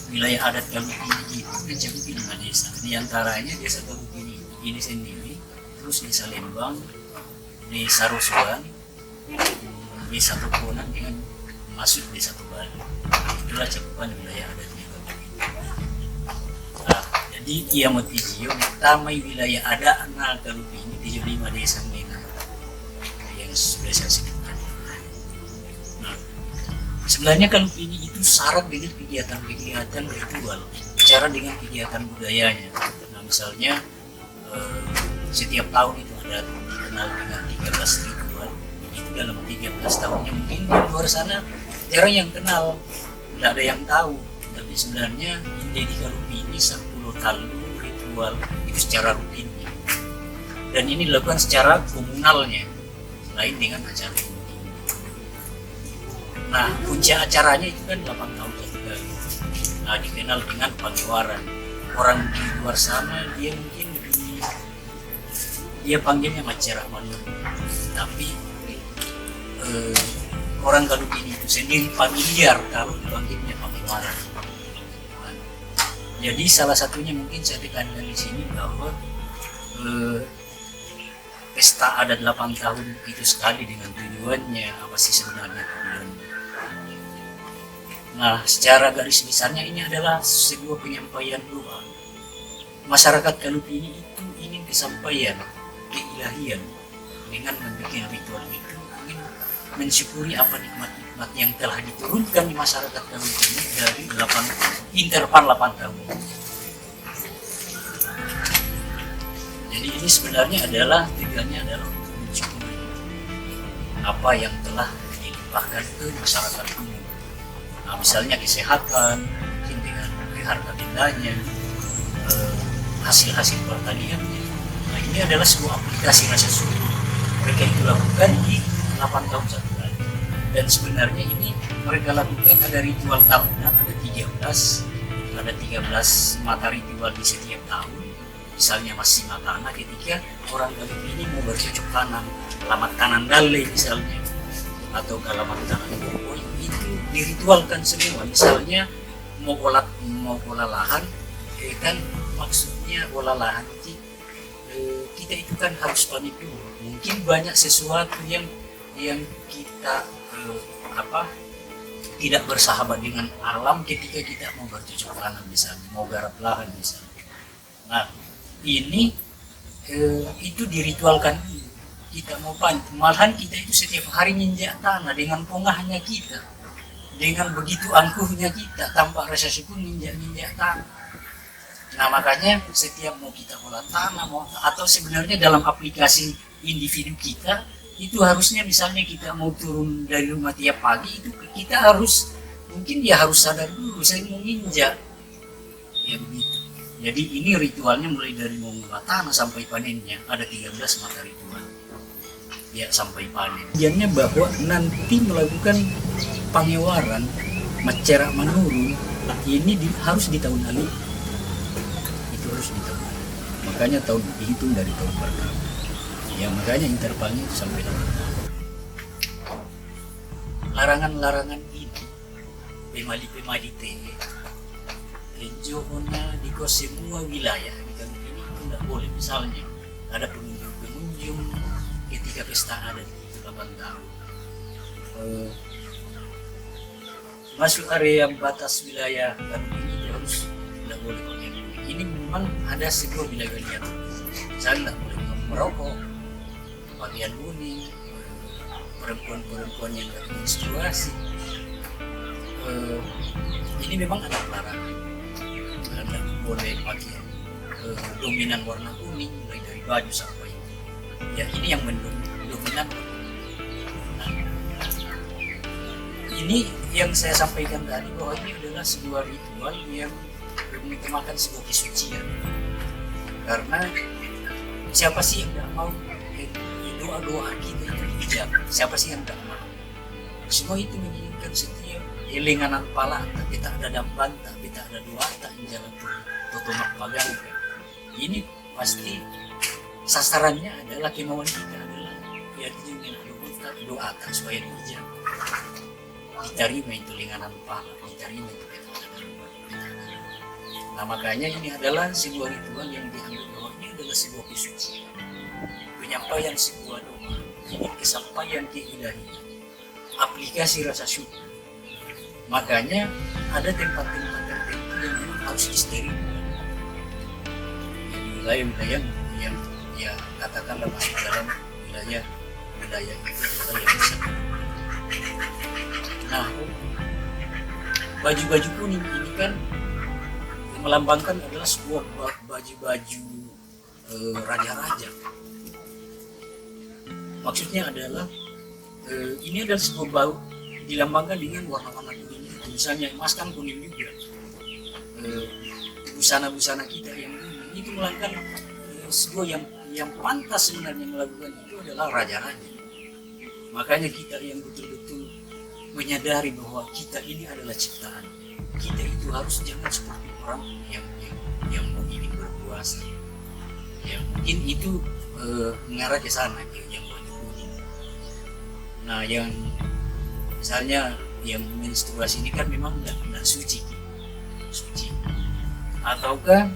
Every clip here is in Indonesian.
Wilayah adat Galupini itu mencakup 5 desa. Di antaranya desa Galupini ini sendiri, terus desa Lembang, desa Rosuan, desa Tokonan dengan masuk desa Tobali. Itulah cakupan wilayah adatnya Galupini. Nah, jadi ia motijio tamai wilayah adat anak Galupini 75 desa Mena yang sudah saya sebutkan. Nah, sebenarnya Galupini itu syarat dengan kegiatan-kegiatan ritual, bicara dengan kegiatan budayanya. Nah, misalnya setiap tahun itu ada dikenal dengan 13 ritual. Itu dalam 13 tahunnya mungkin di luar sana jarang yang kenal, tidak ada yang tahu. Tapi sebenarnya di Galupini 10 talu ritual itu secara rutin. Dan ini dilakukan secara komunalnya, lain dengan acara ini. Nah, puncak acaranya itu kan 8 tahun satu kali. Nah, dikenal dengan Pangewaran. Orang di luar sana dia mungkin dia panggilnya Macerak Manu. Tapi orang Galupini itu sendiri familiar kalau dipanggilnya Pangewaran. Nah, jadi salah satunya mungkin saya tekankan di sini bahwa pesta adat 8 tahun itu sekali dengan tujuannya apa sih sebenarnya tujuannya. Nah, secara garis besarnya ini adalah sebuah penyampaian doa. Masyarakat Galupini itu ingin kesampaian keilahian dengan membuat ritual itu, ingin mensyukuri apa nikmat-nikmat yang telah diturunkan di masyarakat Galupini dari interval 8 tahun. Jadi ini sebenarnya adalah tujuannya adalah untuk mensyukuri apa yang telah dilimpahkan ke masyarakat umum. Nah, misalnya kesehatan, mungkin dengan harta bendanya, hasil-hasil pertaniannya. Nah, ini adalah sebuah aplikasi rasa syukur. Mereka itu lakukan di 8 tahun satu kali. Dan sebenarnya ini mereka lakukan ada ritual tahunan, ada 13 mata ritual di setiap tahun. Misalnya masih matana ketika orang Galupini mau bercocok tanam, alamat kanan dale misalnya, atau alamat kanan pokok itu diritualkan semua. Misalnya mau olah lahan, kan maksudnya olah lahan kita itu kan harus panik dulu. Mungkin banyak sesuatu yang kita tidak bersahabat dengan alam ketika kita mau bercocok tanam misalnya, mau garap lahan misalnya. Nah, ini itu diritualkan. Kita mau panen, malahan kita itu setiap hari menginjak tanah dengan pongahnya kita, dengan begitu angkuhnya kita tanpa rasa syukur menginjak tanah. Nah, makanya setiap mau kita olah tanah atau sebenarnya dalam aplikasi individu kita itu harusnya misalnya kita mau turun dari rumah tiap pagi itu kita harus mungkin harus sadar dulu saya mau nginjak ya begitu. Jadi ini ritualnya mulai dari mengolah tanah sampai panennya, ada 13 mata ritual ya sampai panen. Tujuannya bahwa nanti melakukan pangewaran Macerak menurun ini harus di tahun lalu, itu harus di tahun lalu. Makanya tahun dihitung dari tahun pertama ya, makanya intervalnya itu sampai 8 tahun. Larangan-larangan ini pemali-pemali Jogona di semua wilayah di Galupini itu tidak boleh. Misalnya ada pengunjung ketika pesta adat itu 8 tahun masuk area batas wilayah Galupini harus tidak boleh pakai. Ini memang ada sebuah wilayah lihat. Misalnya tidak boleh merokok, pakaian kuning, perempuan-perempuan yang tidak menstruasi. Ini memang ada larangan. Tidak boleh pakai dominan warna kuning mulai dari baju sampai ya ini yang dominan. Nah, ini yang saya sampaikan tadi bahwa ini adalah sebuah ritual yang menutamakan sebuah kesucian. Karena siapa sih yang tidak mau doa-doa kita itu dijawab? Siapa sih yang tidak mau? Semua itu menginginkan setiap Ilinganan pala tapi tak ada damban tapi tak ada dua tak jalan totomak pagang. Ini pasti sasarannya adalah kemauan kita adalah ya dengan doa tak supaya dijawab. Diterima itu linganan pala, diterima itu kita ada damban. Nah makanya ini adalah sebuah ritual yang dianggap bahwa ini adalah sebuah kesucian, penyampaian sebuah doa, ini kesampaian keilahian, aplikasi rasa syukur. Makanya ada tempat-tempat tertentu yang memang harus disterilkan. Di wilayah-wilayah yang ya katakanlah masuk dalam wilayah itu adalah yang bisa. Nah, baju-baju kuning ini kan melambangkan adalah sebuah baju-baju raja-raja. Maksudnya adalah ini adalah sebuah bau dilambangkan dengan warna-warna kuning itu. Misalnya emas kan kuning juga. Busana-busana kita yang kuning itu melambangkan sebuah yang pantas sebenarnya melakukan itu adalah raja-raja. Makanya kita yang betul-betul menyadari bahwa kita ini adalah ciptaan. Kita itu harus jangan seperti orang yang mau ingin berkuasa. Ya mungkin itu mengarah ke sana yang baju kuning. Nah yang misalnya yang menstruasi ini kan memang tidak suci, ataukah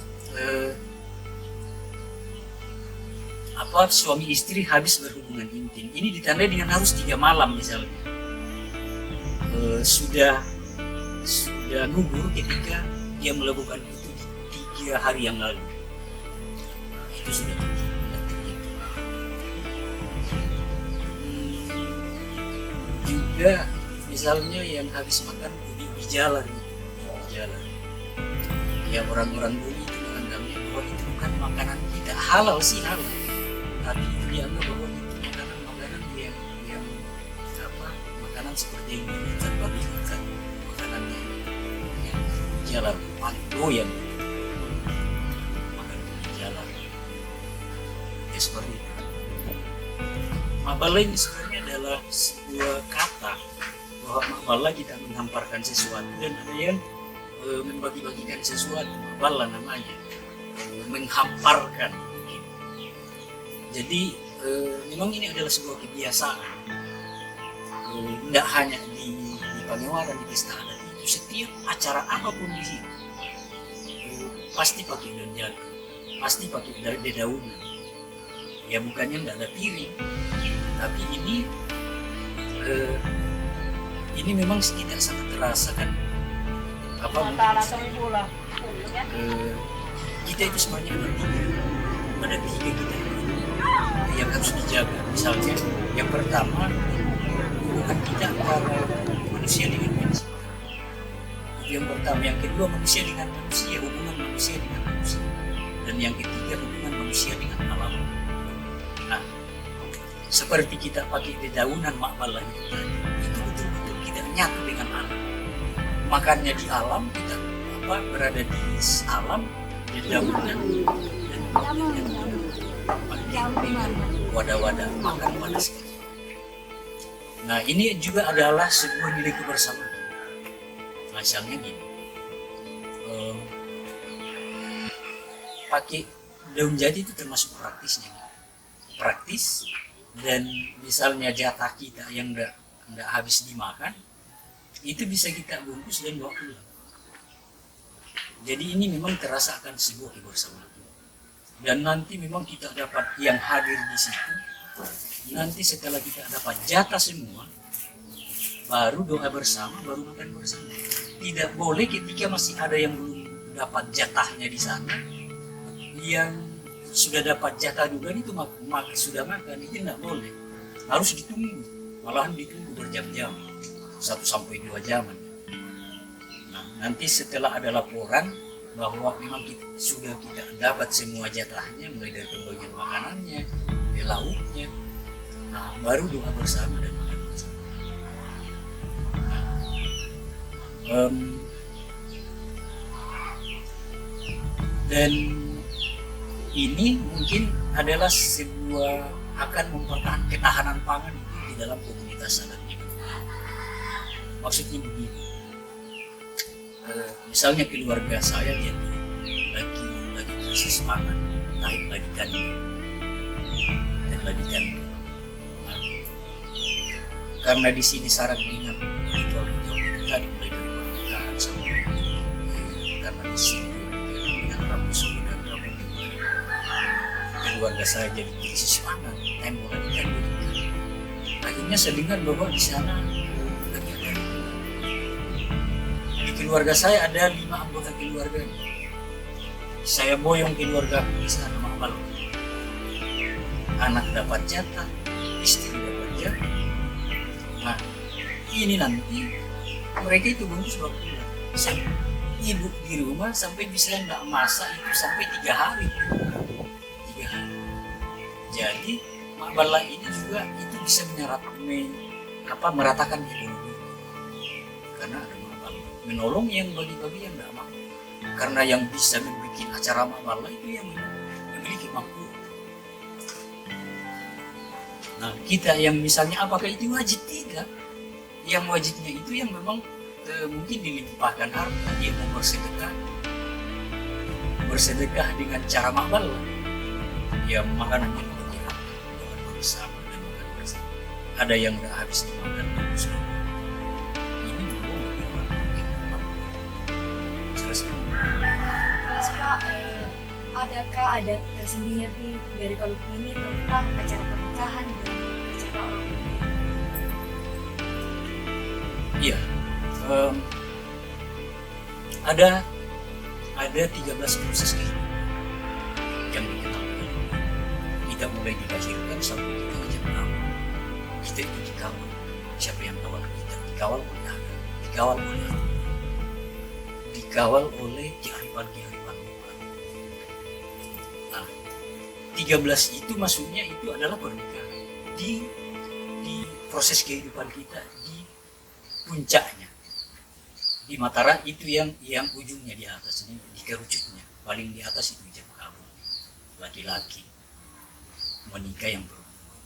suami istri habis berhubungan intim ini ditandai dengan harus 3 malam misalnya. Sudah gugur ketika dia melakukan itu 3 hari yang lalu. Itu sudah terjadi. Juga misalnya yang habis makan di jalan. Ya orang-orang dulu itu menganggapnya bahwa itu bukan makanan kita, halal sih halal, tapi itu dianggap bahwa itu makanan yang makanan seperti ini tanpa ikan, makanan yang jalan doyan, makanan jalan ya seperti itu. Mabala ini sebenarnya adalah sebuah kata bahwa mabala kita menghamparkan sesuatu dan ada yang membagi-bagikan sesuatu. Mabala namanya menghamparkan. Jadi memang ini adalah sebuah kebiasaan. Tidak hanya di Pangewaran, di pesta adat itu, setiap acara apapun di sini pasti pakai daun jati, pasti pakai dedaunan. Ya bukannya tidak ada piring, tapi ini memang kita sangat terasa kan kita itu sebenarnya ada tiga kita yang harus dijaga. Misalnya yang pertama hubungan kita antara manusia dengan manusia. Yang pertama, yang kedua manusia dengan manusia, hubungan manusia dengan manusia, dan yang ketiga hubungan manusia dengan alam. Nah, seperti kita pakai dedaunan makbala itu tadi, itu betul-betul kita nyatu dengan alam. Makannya di alam, kita berada di alam, dedaunan dan wadah-wadah makan pada sekali. Nah ini juga adalah sebuah nilai kebersamaan. Misalnya gini, pakai daun jati itu termasuk praktisnya, praktis. Dan misalnya jatah kita yang nggak habis dimakan, itu bisa kita bungkus dan bawa pulang. Jadi ini memang terasa akan sebuah kebersamaan. Dan nanti memang kita dapat yang hadir di situ. Nanti setelah kita dapat jatah semua, baru doa bersama, baru makan bersama. Tidak boleh ketika masih ada yang belum dapat jatahnya di sana, yang sudah dapat jatah duluan itu sudah makan, itu tidak boleh. Harus ditunggu, malahan ditunggu berjam-jam, 1-2 jam. Nah, nanti setelah ada laporan bahwa memang kita dapat semua jatahnya, mulai dari pembagian makanannya, lauknya, nah, baru doa bersama dan makan bersama. Dan ini mungkin adalah sebuah akan mempertahankan ketahanan pangan itu di dalam komunitas adat ini. Maksudnya begini, misalnya keluarga saya jadi lagi krisis pangan, naik lagi gandum dan lagi gandum. Nah, karena di sini syarat dengan ritual-ritual itu tadi mulai dari pernikahan sampai karena di sini dengan Rabu Solo dan Rabu Minggu, keluarga saya jadi krisis pangan, tembok lagi gandum. Akhirnya saya dengar bahwa di sana lagi ada di keluarga saya ada 5 anggota keluarga. Saya boyong keluarga di sana mahal. Anak dapat jatah, istri dapat jatah. Nah, ini nanti mereka itu bungkus waktu saya ibu di rumah sampai bisa nggak masak itu sampai 3 hari. 3 hari. Jadi Mak Bala ini juga itu bisa meratakan ekonomi. Karena ada Mak Bala menolong yang bagi-bagi yang nggak mampu. Karena yang bisa membuat acara Mak Bala itu yang memiliki mampu. Nah, kita yang misalnya apakah itu wajib? Tidak. Yang wajibnya itu yang memang mungkin dilimpahkan harta, dia mau bersedekah dengan cara Mak Bala. Ya makanannya bersama dan makan bersama. Ada yang nggak habis dimakan bersama. Ini belum Pak, adakah adat tersendiri dari Kaluku ini tentang acara pernikahan dan acara orang tua? Iya, ada 13 proses kehidupan yang dikenal. Kita mulai dilahirkan sampai kita ajak nama. Kita itu dikawal. Siapa yang kawal kita? Dikawal oleh agama, dikawal oleh Allah, dikawal oleh kearifan-kearifan lokal. Nah, 13 itu maksudnya itu adalah pernikahan di proses kehidupan kita di puncaknya. Di Mataram itu yang ujungnya di atas ini, di kerucutnya paling di atas itu ijab kabul, laki-laki menikah yang perempuan.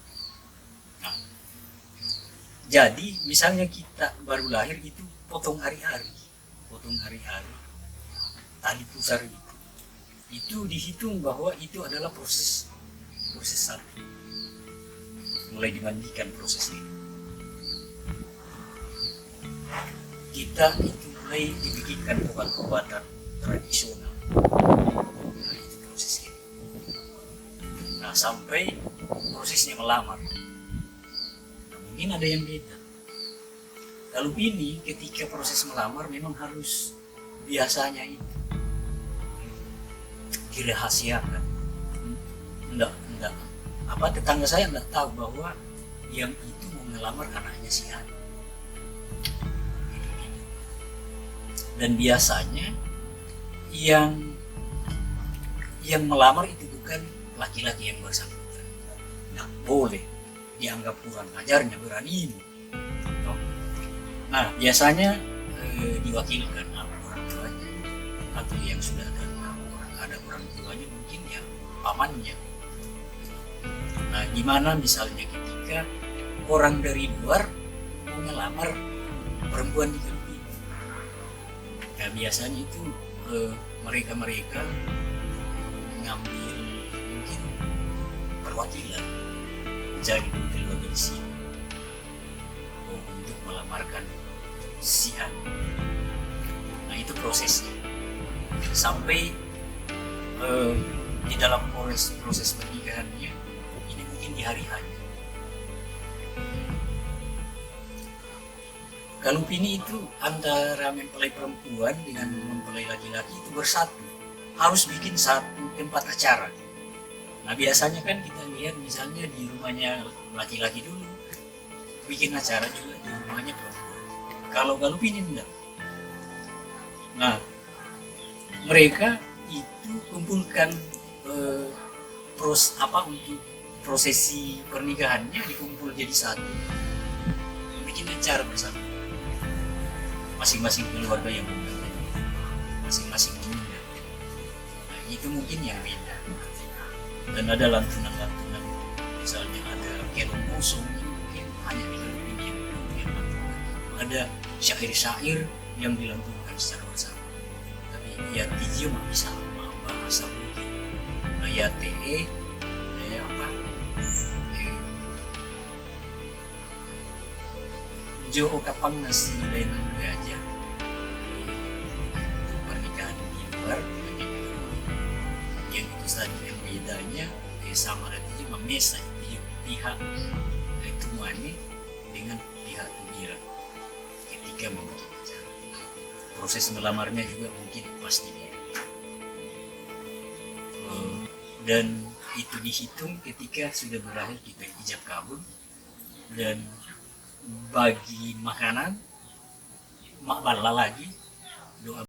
Nah, jadi misalnya kita baru lahir itu potong hari-hari, tali pusar itu dihitung bahwa itu adalah proses satu, mulai dimandikan proses ini. Kita itu mulai dibikinkan obat-obatan tradisional. Nah, itu prosesnya. Nah, sampai prosesnya melamar. Nah, mungkin ada yang beda. Kalau ini ketika proses melamar memang harus biasanya itu dirahasiakan. Enggak. Tetangga saya enggak tahu bahwa yang itu mau melamar anaknya si A. Dan biasanya yang melamar itu bukan laki-laki yang bersangkutan. Nggak boleh dianggap kurang ajarnya, berani. Nah, biasanya diwakilkan orang tuanya atau yang sudah ada orang tuanya, mungkin yang pamannya. Nah, gimana misalnya ketika orang dari luar mau melamar perempuan di Kaluku. Nah, biasanya itu mereka mengambil mungkin perwakilan jadi keluarga di sini untuk melamarkan si A. Nah, itu prosesnya sampai di dalam proses pernikahannya ini mungkin di hari-hari. Kaluku ini itu antara mempelai perempuan dengan mempelai laki-laki itu bersatu, harus bikin satu tempat acara. Nah, biasanya kan kita lihat misalnya di rumahnya laki-laki dulu bikin acara juga di rumahnya perempuan. Kalau Kaluku ini enggak. Nah, mereka itu kumpulkan untuk prosesi pernikahannya dikumpul jadi satu, bikin acara bersama. Masing-masing keluarga yang mengundang, masing-masing mengundang. Nah, itu mungkin yang beda. Dan ada lantunan-lantunan, misalnya ada kelong kosong, mungkin hanya di Kaluku yang dilantunkan. Ada syair-syair yang dilantunkan secara bersama. Tapi ya dia mah bisa bahasa mungkin ya te apa jo kapang nasi lain aja pernikahan di luar yang itu saja yang bedanya sama artinya memesa pihak itu mani dengan pihak tugira ketika membuat acara. Proses melamarnya juga mungkin pasti beda. Dan itu dihitung ketika sudah berakhir kita ijab kabul, dan bagi makanan mak bala lagi doa